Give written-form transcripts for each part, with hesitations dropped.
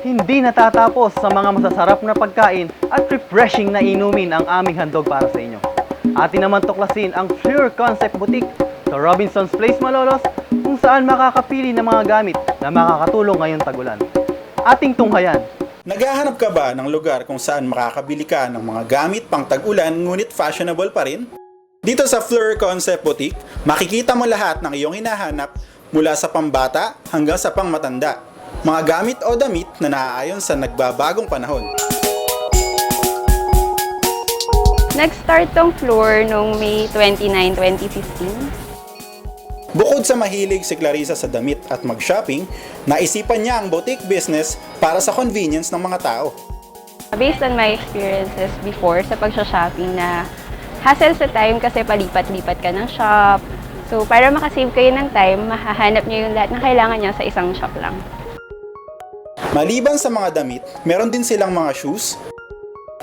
Hindi natatapos sa mga masasarap na pagkain at refreshing na inumin ang aming handog para sa inyo. Atin naman tuklasin ang Fleur Concept Boutique sa Robinson's Place, Malolos, kung saan makakapili ng mga gamit na makakatulong ngayong tagulan. Ating tunghayan. Naghahanap ka ba ng lugar kung saan makakabili ka ng mga gamit pang tag-ulan ngunit fashionable pa rin? Dito sa Fleur Concept Boutique, makikita mo lahat ng iyong hinahanap mula sa pambata hanggang sa pangmatanda. Mga gamit o damit na naaayon sa nagbabagong panahon. Nag-start tong Fleur noong May 29, 2015. Bukod sa mahilig si Clarissa sa damit at mag-shopping, naisipan niya ang boutique business para sa convenience ng mga tao. Based on my experiences before sa pagsha-shopping na hassle sa time kasi palipat-lipat ka ng shop. So, para makasave kayo ng time, mahahanap niyo yung lahat na kailangan niyo sa isang shop lang. Maliban sa mga damit, meron din silang mga shoes,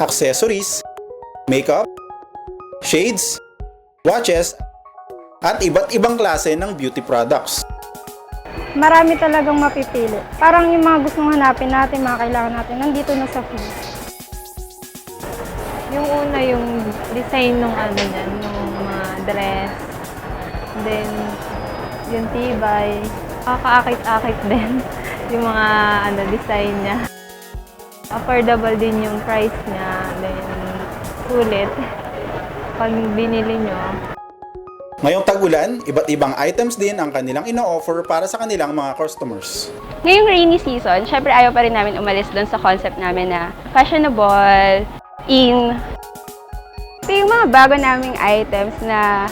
accessories, makeup, shades, watches, at iba't ibang klase ng beauty products. Marami talagang mapipili. Parang yung mga gustong hanapin natin, mga kailangan natin, nandito na sa Fleur. Yung una, yung design ng nung mga dress. Then, yung tibay. Nakakaakit-akit din yung mga design niya. Affordable din yung price niya. Then, sulit. Pag binili nyo. Ngayong tag-ulan, iba't ibang items din ang kanilang ino-offer para sa kanilang mga customers. Ngayong rainy season, syempre ayaw pa rin namin umalis doon sa concept namin na fashionable, in. Ito yung mga bago naming items na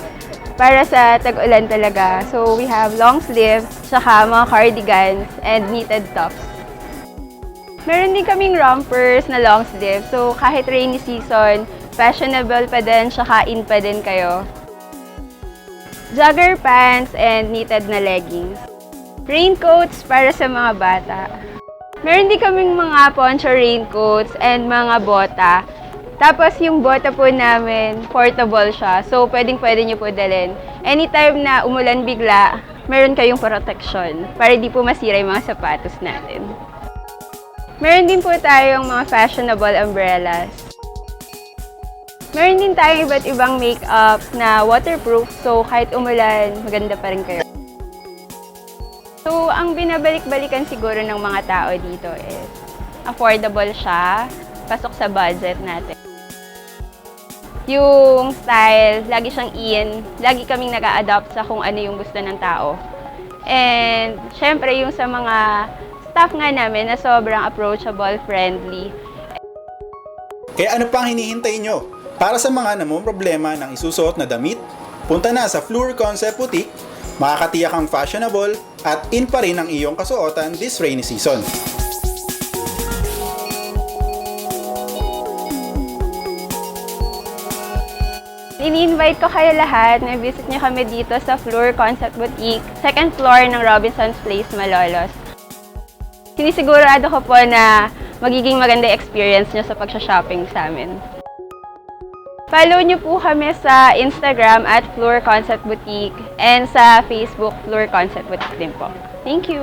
para sa tag-ulan talaga. So, we have long sleeves, saka mga cardigans, and knitted tops. Meron din kaming rompers na long sleeves. So, kahit rainy season, fashionable pa din, saka in pa din kayo. Jogger pants and knitted na leggings. Raincoats para sa mga bata. Meron din kaming mga poncho raincoats and mga bota. Tapos yung bota po namin, portable siya. So, pwedeng-pwede nyo po dalhin. Anytime na umulan bigla, meron kayong protection para di po masira yung mga sapatos natin. Meron din po tayong mga fashionable umbrellas. Meron din tayong iba't ibang makeup na waterproof. So, kahit umulan, maganda pa rin kayo. So, ang binabalik-balikan siguro ng mga tao dito is affordable siya, pasok sa budget natin. Yung style, lagi siyang in, lagi kaming nag-a-adapt sa kung ano yung gusto ng tao. And, syempre, yung sa mga staff nga namin na sobrang approachable, friendly. Kaya ano pang hinihintay nyo? Para sa mga namumroblema ng isusuot na damit, punta na sa Fleur Concept Boutique, makakatiyak ang fashionable at in pa rin ang iyong kasuotan this rainy season. Ini-invite ko kayo lahat na visit nyo kami dito sa Fleur Concept Boutique, second floor ng Robinson's Place, Malolos. Sinisigurado ko po na magiging maganda experience nyo sa pagsha-shopping sa amin. Follow nyo po kami sa Instagram at Fleur Concept Boutique and sa Facebook Fleur Concept Boutique din po. Thank you!